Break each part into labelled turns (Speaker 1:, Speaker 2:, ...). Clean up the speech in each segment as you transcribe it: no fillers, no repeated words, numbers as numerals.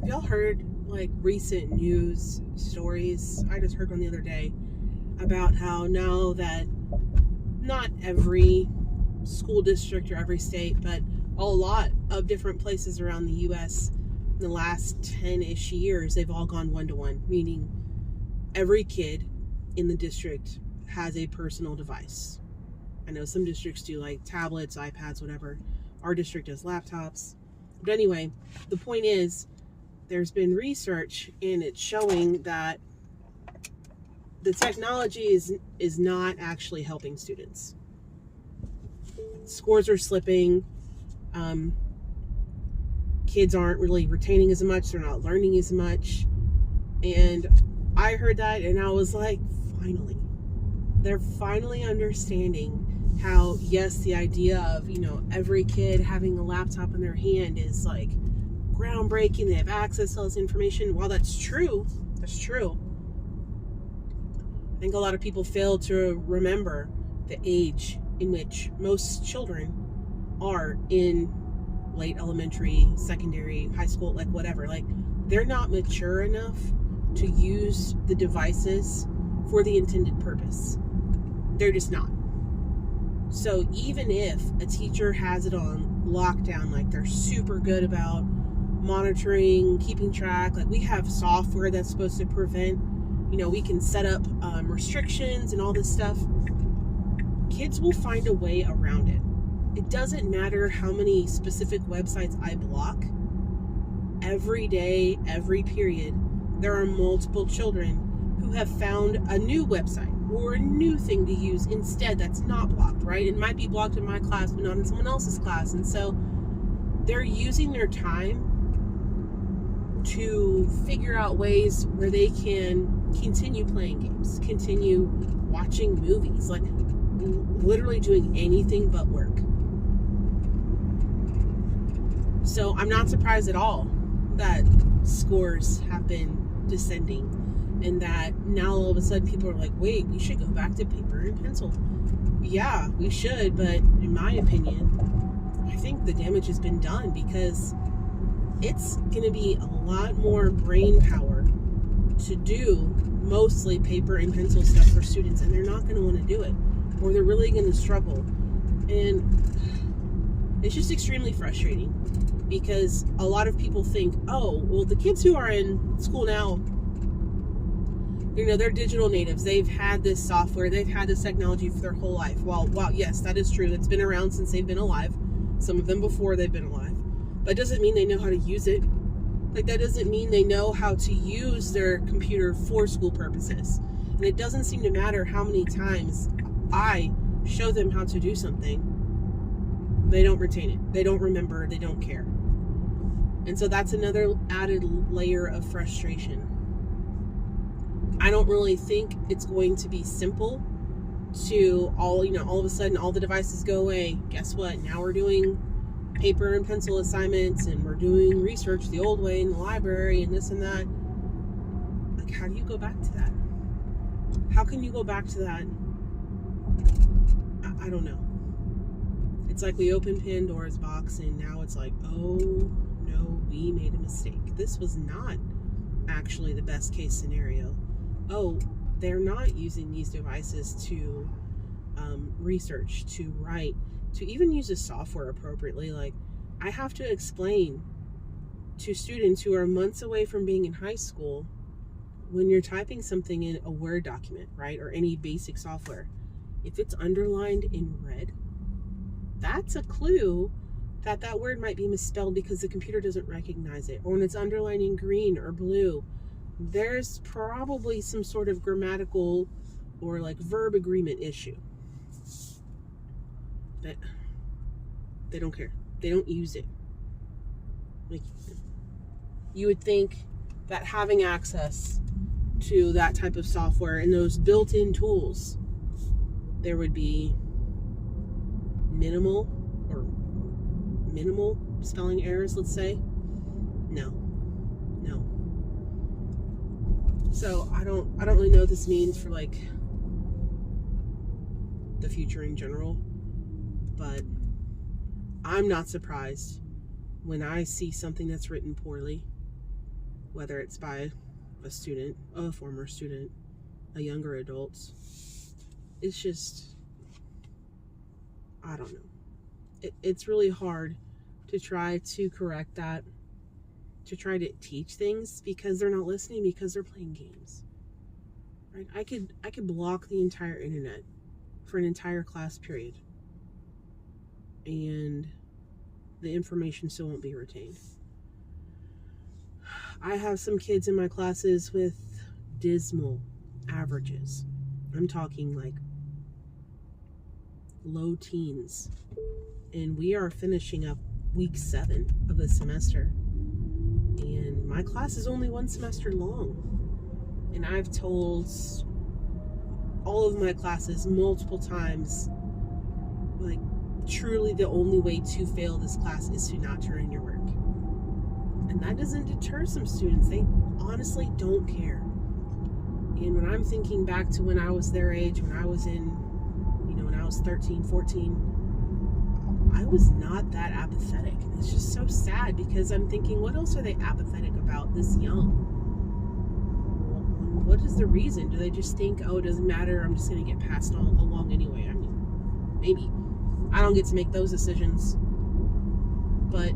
Speaker 1: y'all heard like recent news stories? I just heard one the other day about how now that not every school district or every state, but a lot of different places around the U.S. in the last 10-ish years, they've all gone one-to-one, meaning every kid in the district has a personal device. I know some districts do like tablets, iPads, whatever. Our district does laptops. But anyway, the point is, there's been research and it's showing that the technology is not actually helping students. Scores are slipping. Kids aren't really retaining as much. They're not learning as much. And I heard that and I was like, finally. They're finally understanding how, yes, the idea of, every kid having a laptop in their hand is like groundbreaking. They have access to all this information. While that's true, I think a lot of people fail to remember the age in which most children are in late elementary, secondary, high school, like whatever. Like, they're not mature enough to use the devices for the intended purpose. They're just not. So even if a teacher has it on lockdown, like they're super good about monitoring, keeping track, like we have software that's supposed to prevent, we can set up restrictions and all this stuff, kids will find a way around it. It doesn't matter how many specific websites I block. Every day, every period, there are multiple children who have found a new website or a new thing to use instead that's not blocked, right? It might be blocked in my class, but not in someone else's class. And so they're using their time to figure out ways where they can continue playing games, continue watching movies, like literally doing anything but work. So I'm not surprised at all that scores have been descending. And that now all of a sudden people are like, wait, we should go back to paper and pencil. Yeah, we should, but in my opinion, I think the damage has been done because it's going to be a lot more brain power to do mostly paper and pencil stuff for students, and they're not going to want to do it, or they're really going to struggle. And it's just extremely frustrating because a lot of people think, oh, well, the kids who are in school now, they're digital natives. They've had this software. They've had this technology for their whole life. Well, wow, yes, that is true. It's been around since they've been alive. Some of them before they've been alive. But it doesn't mean they know how to use it. Like, that doesn't mean they know how to use their computer for school purposes. And it doesn't seem to matter how many times I show them how to do something. They don't retain it. They don't remember. They don't care. And so that's another added layer of frustration. I don't really think it's going to be simple to all of a sudden all the devices go away. Guess what? Now we're doing paper and pencil assignments and we're doing research the old way in the library and this and that. Like, how do you go back to that? How can you go back to that? I don't know. It's like we opened Pandora's box and now it's like, oh no, we made a mistake. This was not actually the best case scenario. Oh, they're not using these devices to research, to write, to even use the software appropriately. Like, I have to explain to students who are months away from being in high school, when you're typing something in a Word document, right, or any basic software, if it's underlined in red, that's a clue that that word might be misspelled because the computer doesn't recognize it. Or when it's underlined in green or blue, there's probably some sort of grammatical or like verb agreement issue. But they don't care. They don't use it. Like, you would think that having access to that type of software and those built-in tools, there would be minimal spelling errors, let's say. No. So I don't really know what this means for like the future in general, but I'm not surprised when I see something that's written poorly whether it's by a student, a former student, a younger adult. It's just, I don't know. It's really hard to try to correct that, to try to teach things, because they're not listening, because they're playing games. Right? I could block the entire internet for an entire class period, and the information still won't be retained. I have some kids in my classes with dismal averages. I'm talking like low teens. And we are finishing up week 7 of the semester. And my class is only 1 semester long. And I've told all of my classes multiple times, like, truly the only way to fail this class is to not turn in your work. And that doesn't deter some students. They honestly don't care. And when I'm thinking back to when I was their age, when I was when I was 13, 14, I was not that apathetic. It's just so sad, because I'm thinking, what else are they apathetic about this young? What is the reason? Do they just think, oh, it doesn't matter, I'm just going to get passed along anyway? I mean, maybe. I don't get to make those decisions. But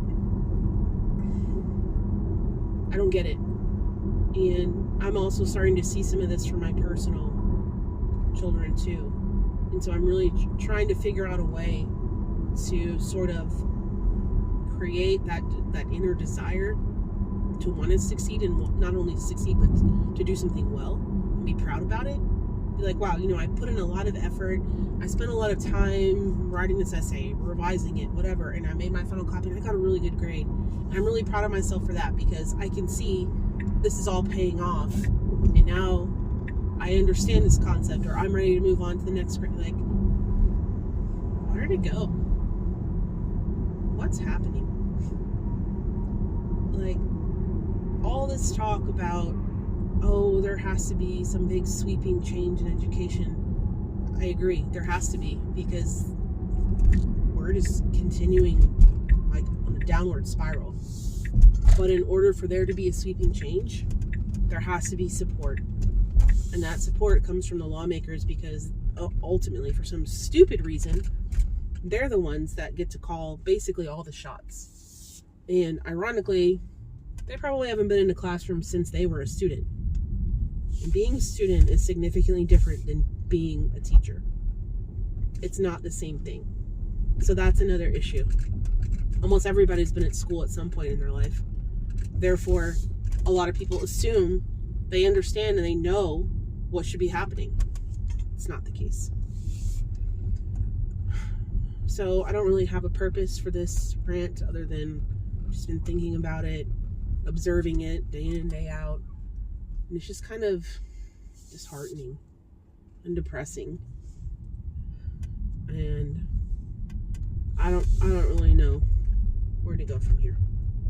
Speaker 1: I don't get it. And I'm also starting to see some of this from my personal children too. And so I'm really trying to figure out a way to sort of create that inner desire to want to succeed, and not only succeed, but to do something well and be proud about it. Be like, wow, I put in a lot of effort. I spent a lot of time writing this essay, revising it, whatever, and I made my final copy and I got a really good grade. And I'm really proud of myself for that, because I can see this is all paying off, and now I understand this concept, or I'm ready to move on to the next grade. Like, where'd it go? What's happening? Like, all this talk about, oh, there has to be some big sweeping change in education. I agree, there has to be, because we're just continuing like on a downward spiral. But in order for there to be a sweeping change, there has to be support. And that support comes from the lawmakers, because ultimately, for some stupid reason, they're the ones that get to call basically all the shots. And ironically, they probably haven't been in a classroom since they were a student. And being a student is significantly different than being a teacher. It's not the same thing. So that's another issue. Almost everybody's been at school at some point in their life. Therefore, a lot of people assume they understand and they know what should be happening. It's not the case. So I don't really have a purpose for this rant other than just been thinking about it, observing it day in and day out. And it's just kind of disheartening and depressing. And I don't really know where to go from here.